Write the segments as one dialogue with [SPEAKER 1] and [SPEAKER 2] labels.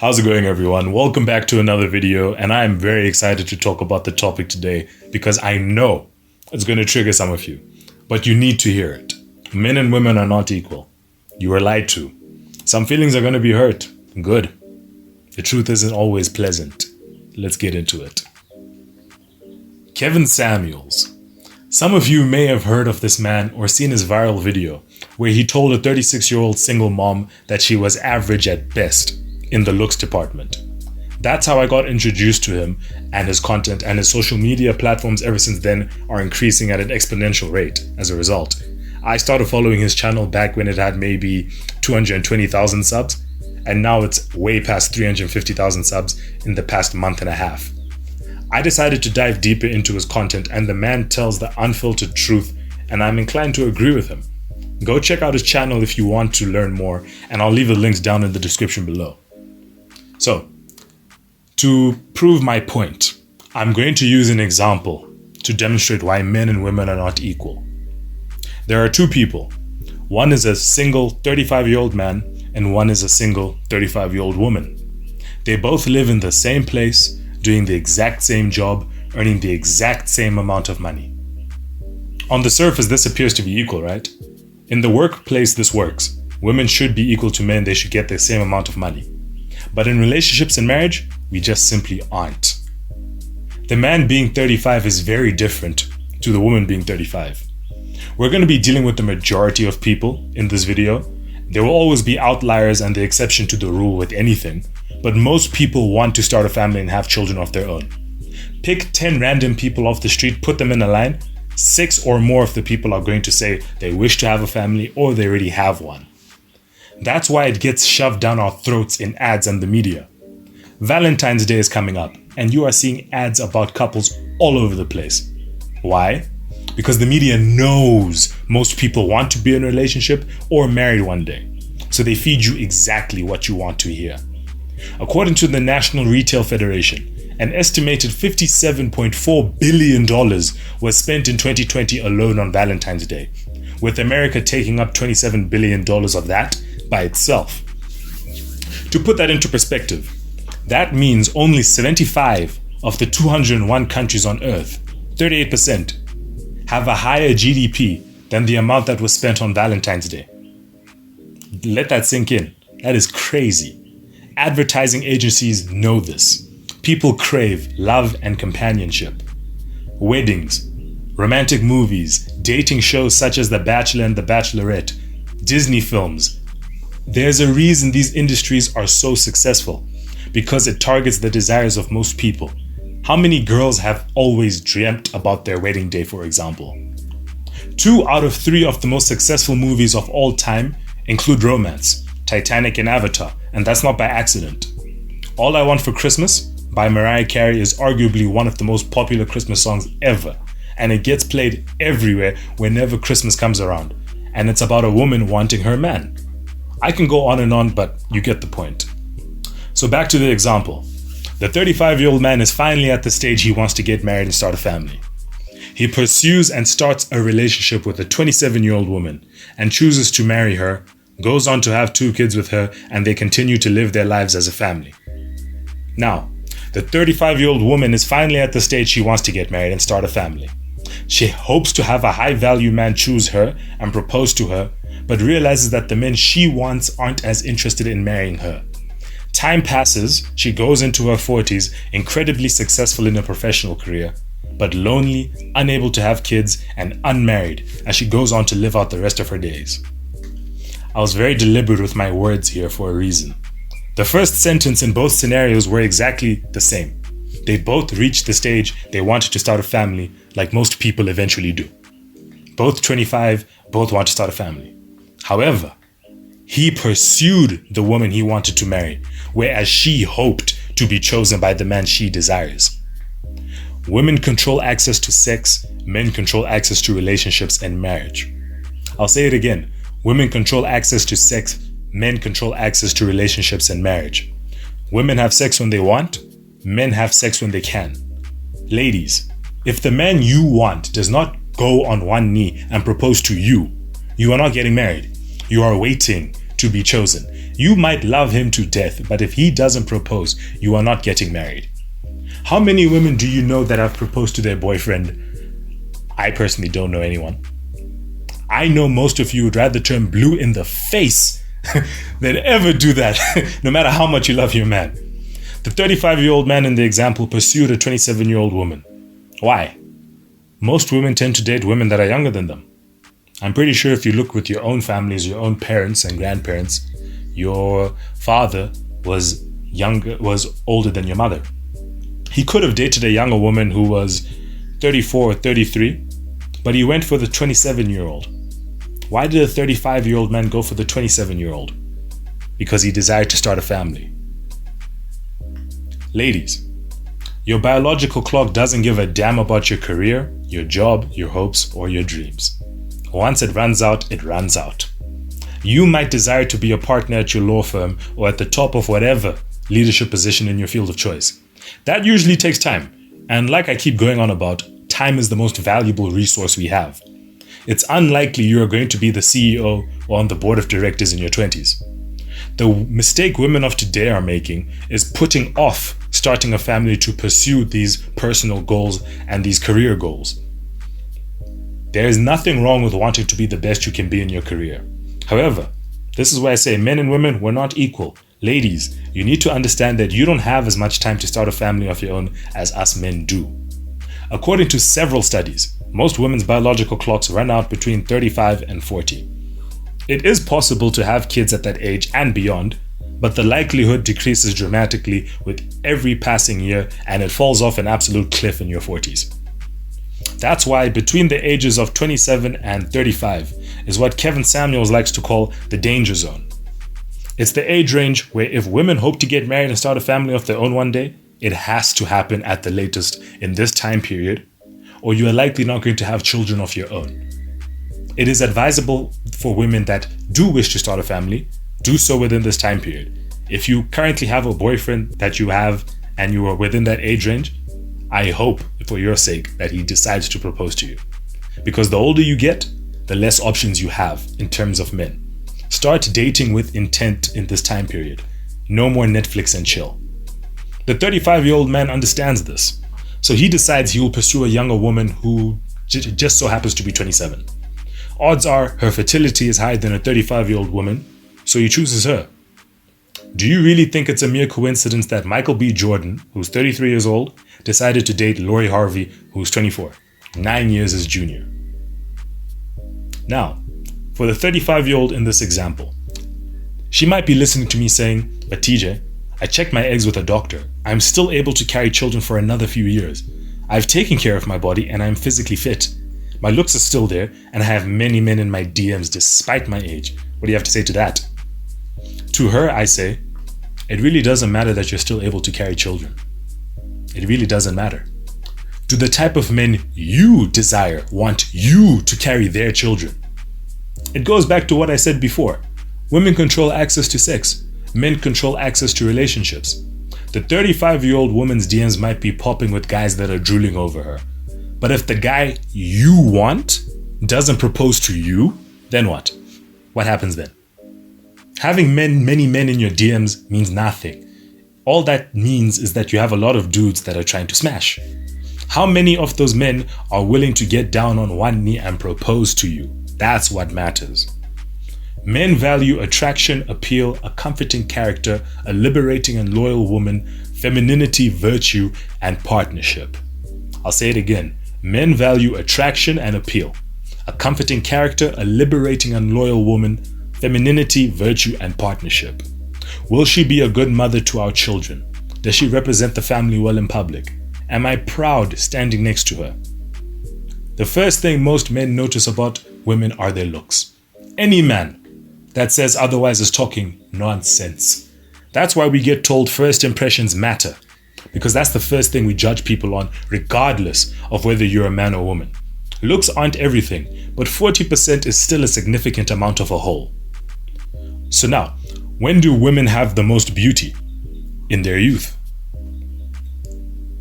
[SPEAKER 1] How's it going, everyone? Welcome back to another video, and I am very excited to talk about the topic today because I know it's going to trigger some of you, but you need to hear it. Men and women are not equal. You were lied to. Some feelings are going to be hurt. Good. The truth isn't always pleasant. Let's get into it. Kevin Samuels. Some of you may have heard of this man or seen his viral video where he told a 36-year-old single mom that she was average at best in the looks department. That's how I got introduced to him and his content, and his social media platforms ever since then are increasing at an exponential rate as a result. I started following his channel back when it had maybe 220,000 subs, and now it's way past 350,000 subs in the past month and a half. I decided to dive deeper into his content, and the man tells the unfiltered truth, and I'm inclined to agree with him. Go check out his channel if you want to learn more, and I'll leave the links down in the description below. So, to prove my point, I'm going to use an example to demonstrate why men and women are not equal. There are two people. One is a single 35-year-old man, and one is a single 35-year-old woman. They both live in the same place, doing the exact same job, earning the exact same amount of money. On the surface, this appears to be equal, right? In the workplace, this works. Women should be equal to men, they should get the same amount of money. But in relationships and marriage, we just simply aren't. The man being 35 is very different to the woman being 35. We're going to be dealing with the majority of people in this video. There will always be outliers and the exception to the rule with anything, but most people want to start a family and have children of their own. Pick 10 random people off the street, put them in a line, 6 or more of the people are going to say they wish to have a family or they already have one. That's why it gets shoved down our throats in ads and the media. Valentine's Day is coming up, and you are seeing ads about couples all over the place. Why? Because the media knows most people want to be in a relationship or married one day. So they feed you exactly what you want to hear. According to the National Retail Federation, an estimated $57.4 billion was spent in 2020 alone on Valentine's Day, with America taking up $27 billion of that by itself. To put that into perspective, that means only 75 of the 201 countries on Earth, 38%, have a higher GDP than the amount that was spent on Valentine's Day. Let that sink in. That is crazy. Advertising agencies know this. People crave love and companionship. Weddings, romantic movies, dating shows such as The Bachelor and The Bachelorette, Disney films. There's a reason these industries are so successful, because it targets the desires of most people. How many girls have always dreamt about their wedding day, for example? 2 out of 3 of the most successful movies of all time include romance, Titanic and Avatar, and that's not by accident. All I Want for Christmas by Mariah Carey is arguably one of the most popular Christmas songs ever, and it gets played everywhere whenever Christmas comes around, and it's about a woman wanting her man. I can go on and on, but you get the point. So back to the example. The 35-year-old man is finally at the stage he wants to get married and start a family. He pursues and starts a relationship with a 27-year-old woman and chooses to marry her, goes on to have 2 kids with her, and they continue to live their lives as a family. Now, the 35-year-old woman is finally at the stage she wants to get married and start a family. She hopes to have a high-value man choose her and propose to her, but realizes that the men she wants aren't as interested in marrying her. Time passes, she goes into her 40s, incredibly successful in her professional career, but lonely, unable to have kids, and unmarried as she goes on to live out the rest of her days. I was very deliberate with my words here for a reason. The first sentence in both scenarios were exactly the same. They both reached the stage they wanted to start a family, like most people eventually do. Both 25, both want to start a family. However, he pursued the woman he wanted to marry, whereas she hoped to be chosen by the man she desires. Women control access to sex, men control access to relationships and marriage. I'll say it again. Women control access to sex, men control access to relationships and marriage. Women have sex when they want, men have sex when they can. Ladies, if the man you want does not go on one knee and propose to you, you are not getting married. You are waiting to be chosen. You might love him to death, but if he doesn't propose, you are not getting married. How many women do you know that have proposed to their boyfriend? I personally don't know anyone. I know most of you would rather turn blue in the face than ever do that, no matter how much you love your man. The 35-year-old man in the example pursued a 27-year-old woman. Why? Most women tend to date women that are younger than them. I'm pretty sure if you look with your own families, your own parents and grandparents, your father was older than your mother. He could have dated a younger woman who was 34 or 33, but he went for the 27-year-old. Why did a 35-year-old man go for the 27-year-old? Because he desired to start a family. Ladies, your biological clock doesn't give a damn about your career, your job, your hopes, or your dreams. Once it runs out, it runs out. You might desire to be a partner at your law firm or at the top of whatever leadership position in your field of choice. That usually takes time. And like I keep going on about, time is the most valuable resource we have. It's unlikely you are going to be the CEO or on the board of directors in your 20s. The mistake women of today are making is putting off starting a family to pursue these personal goals and these career goals. There is nothing wrong with wanting to be the best you can be in your career. However, this is why I say men and women, we're not equal. Ladies, you need to understand that you don't have as much time to start a family of your own as us men do. According to several studies, most women's biological clocks run out between 35 and 40. It is possible to have kids at that age and beyond, but the likelihood decreases dramatically with every passing year and it falls off an absolute cliff in your 40s. That's why between the ages of 27 and 35 is what Kevin Samuels likes to call the danger zone. It's the age range where if women hope to get married and start a family of their own one day, it has to happen at the latest in this time period, or you are likely not going to have children of your own. It is advisable for women that do wish to start a family, do so within this time period. If you currently have a boyfriend that you have and you are within that age range, I hope for your sake that he decides to propose to you. Because the older you get, the less options you have in terms of men. Start dating with intent in this time period. No more Netflix and chill. The 35-year-old man understands this. So he decides he will pursue a younger woman who just so happens to be 27. Odds are her fertility is higher than a 35-year-old woman, so he chooses her. Do you really think it's a mere coincidence that Michael B. Jordan, who's 33 years old, decided to date Lori Harvey, who's 24, 9 years his junior? Now, for the 35-year-old in this example, she might be listening to me saying, but TJ, I checked my eggs with a doctor. I'm still able to carry children for another few years. I've taken care of my body and I'm physically fit. My looks are still there and I have many men in my DMs despite my age. What do you have to say to that? To her, I say, it really doesn't matter that you're still able to carry children. It really doesn't matter. Do the type of men you desire want you to carry their children? It goes back to what I said before. Women control access to sex. Men control access to relationships. The 35-year-old woman's DMs might be popping with guys that are drooling over her. But if the guy you want doesn't propose to you, then what? What happens then? Having many men in your DMs means nothing. All that means is that you have a lot of dudes that are trying to smash. How many of those men are willing to get down on one knee and propose to you? That's what matters. Men value attraction, appeal, a comforting character, a liberating and loyal woman, femininity, virtue, and partnership. I'll say it again. Men value attraction and appeal, a comforting character, a liberating and loyal woman, femininity, virtue, and partnership. Will she be a good mother to our children? Does she represent the family well in public? Am I proud standing next to her? The first thing most men notice about women are their looks. Any man that says otherwise is talking nonsense. That's why we get told first impressions matter, because that's the first thing we judge people on, regardless of whether you're a man or woman. Looks aren't everything, but 40% is still a significant amount of a whole. So now, when do women have the most beauty? In their youth.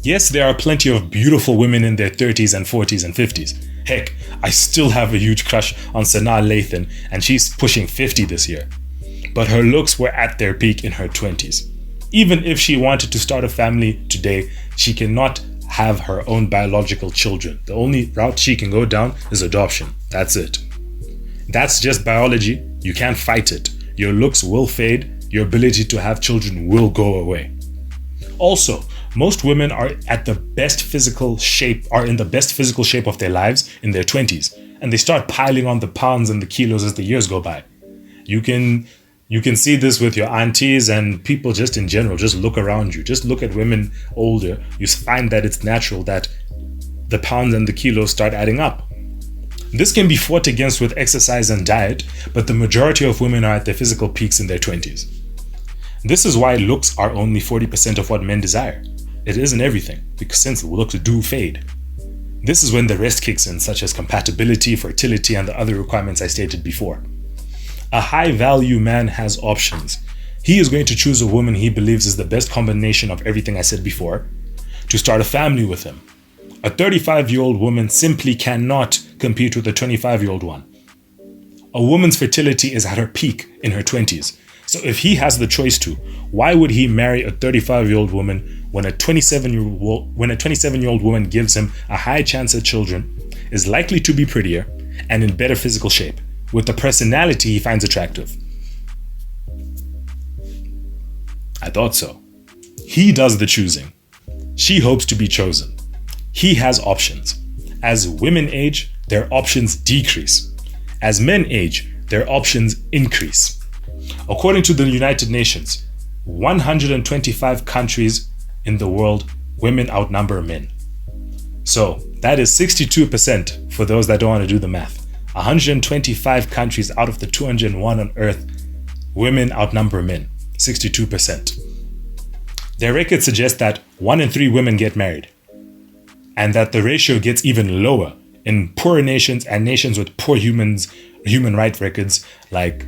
[SPEAKER 1] Yes, there are plenty of beautiful women in their 30s and 40s and 50s. Heck, I still have a huge crush on Sanaa Lathan and she's pushing 50 this year. but her looks were at their peak in her 20s. Even if she wanted to start a family today, she cannot have her own biological children. The only route she can go down is adoption. That's it. That's just biology. You can't fight it. Your looks will fade. Your ability to have children will go away. Also, most women are in the best physical shape of their lives in their 20s, and they start piling on the pounds and the kilos as the years go by. You can see this with your aunties and people just in general. Just look around you. Just look at women older. You find that it's natural that the pounds and the kilos start adding up. This can be fought against with exercise and diet, but the majority of women are at their physical peaks in their 20s. This is why looks are only 40% of what men desire. It isn't everything, because since looks do fade. This is when the rest kicks in, such as compatibility, fertility, and the other requirements I stated before. A high-value man has options. He is going to choose a woman he believes is the best combination of everything I said before to start a family with him. A 35-year-old woman simply cannot compete with a 25-year-old one. A woman's fertility is at her peak in her 20s. So if he has the choice to, why would he marry a 35-year-old woman when a 27-year-old woman gives him a high chance at children, is likely to be prettier, and in better physical shape, with the personality he finds attractive? I thought so. He does the choosing. She hopes to be chosen. He has options. As women age, their options decrease. As men age, their options increase. According to the United Nations, 125 countries in the world, women outnumber men. So that is 62% for those that don't want to do the math. 125 countries out of the 201 on earth, women outnumber men, 62%. Their records suggest that 1 in 3 women get married, and that the ratio gets even lower in poorer nations and nations with poor human rights records like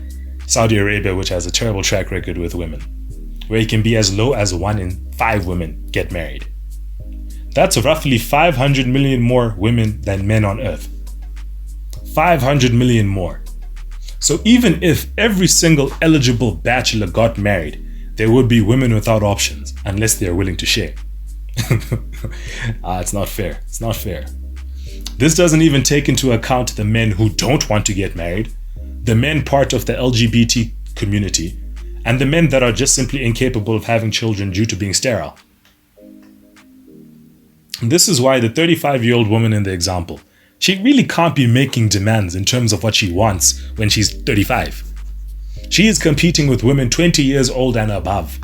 [SPEAKER 1] Saudi Arabia, which has a terrible track record with women, where it can be as low as 1 in 5 women get married. That's roughly 500 million more women than men on earth. 500 million more. So even if every single eligible bachelor got married, there would be women without options unless they are willing to share. It's not fair. It's not fair. This doesn't even take into account the men who don't want to get married, the men part of the LGBT community, and the men that are just simply incapable of having children due to being sterile. This is why the 35-year-old woman in the example, she really can't be making demands in terms of what she wants when she's 35. She is competing with women 20 years old and above,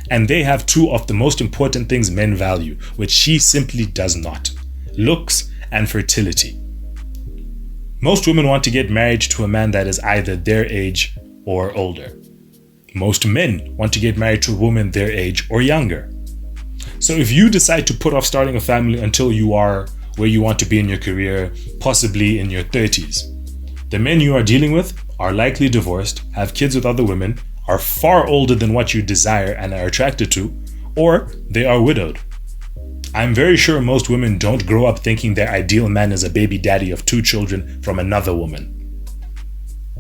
[SPEAKER 1] and they have 2 of the most important things men value, which she simply does not: looks and fertility. Most women want to get married to a man that is either their age or older. Most men want to get married to a woman their age or younger. So if you decide to put off starting a family until you are where you want to be in your career, possibly in your 30s, the men you are dealing with are likely divorced, have kids with other women, are far older than what you desire and are attracted to, or they are widowed. I'm very sure most women don't grow up thinking their ideal man is a baby daddy of 2 children from another woman.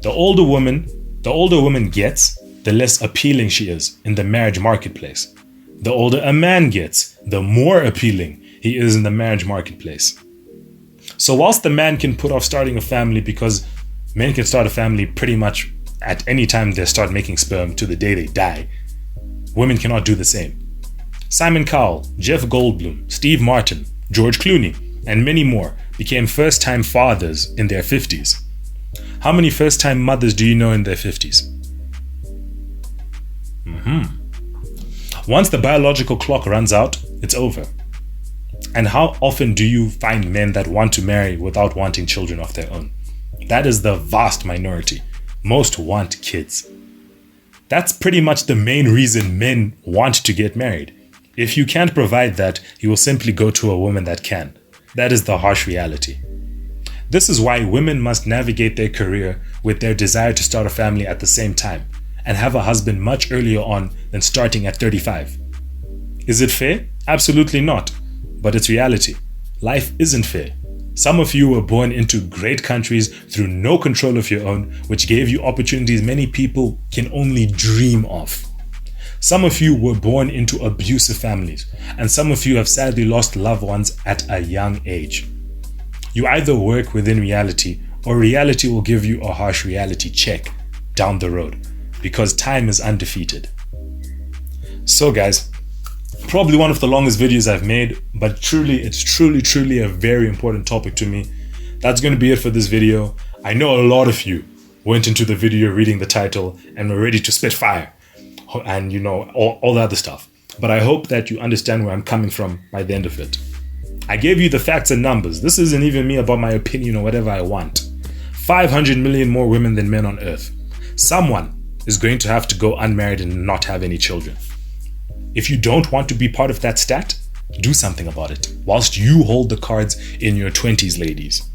[SPEAKER 1] The older woman gets, the less appealing she is in the marriage marketplace. The older a man gets, the more appealing he is in the marriage marketplace. So whilst the man can put off starting a family, because men can start a family pretty much at any time they start making sperm to the day they die, women cannot do the same. Simon Cowell, Jeff Goldblum, Steve Martin, George Clooney, and many more became first-time fathers in their 50s. How many first-time mothers do you know in their 50s? Once the biological clock runs out, it's over. And how often do you find men that want to marry without wanting children of their own? That is the vast minority. Most want kids. That's pretty much the main reason men want to get married. If you can't provide that, you will simply go to a woman that can. That is the harsh reality. This is why women must navigate their career with their desire to start a family at the same time and have a husband much earlier on than starting at 35. Is it fair? Absolutely not. But it's reality. Life isn't fair. Some of you were born into great countries through no control of your own, which gave you opportunities many people can only dream of. Some of you were born into abusive families, and some of you have sadly lost loved ones at a young age. You either work within reality, or reality will give you a harsh reality check down the road, because time is undefeated. So guys, probably one of the longest videos I've made, but it's truly a very important topic to me. That's going to be it for this video. I know a lot of you went into the video reading the title and were ready to spit fire and all the other stuff. But I hope that you understand where I'm coming from by the end of it. I gave you the facts and numbers. This isn't even me about my opinion or whatever I want. 500 million more women than men on earth. Someone is going to have to go unmarried and not have any children. If you don't want to be part of that stat, do something about it whilst you hold the cards in your 20s, ladies.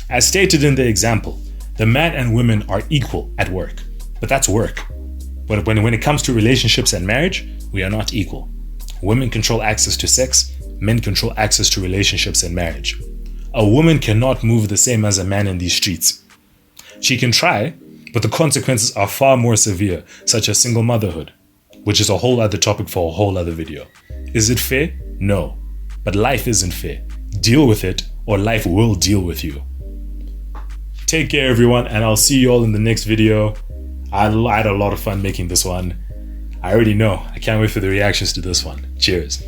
[SPEAKER 1] As stated in the example, the man and women are equal at work, but that's work. But when it comes to relationships and marriage, we are not equal. Women control access to sex, men control access to relationships and marriage. A woman cannot move the same as a man in these streets. She can try, but the consequences are far more severe, such as single motherhood, which is a whole other topic for a whole other video. Is it fair? No. But life isn't fair. Deal with it, or life will deal with you. Take care, everyone, and I'll see you all in the next video. I had a lot of fun making this one. I already know. I can't wait for the reactions to this one. Cheers.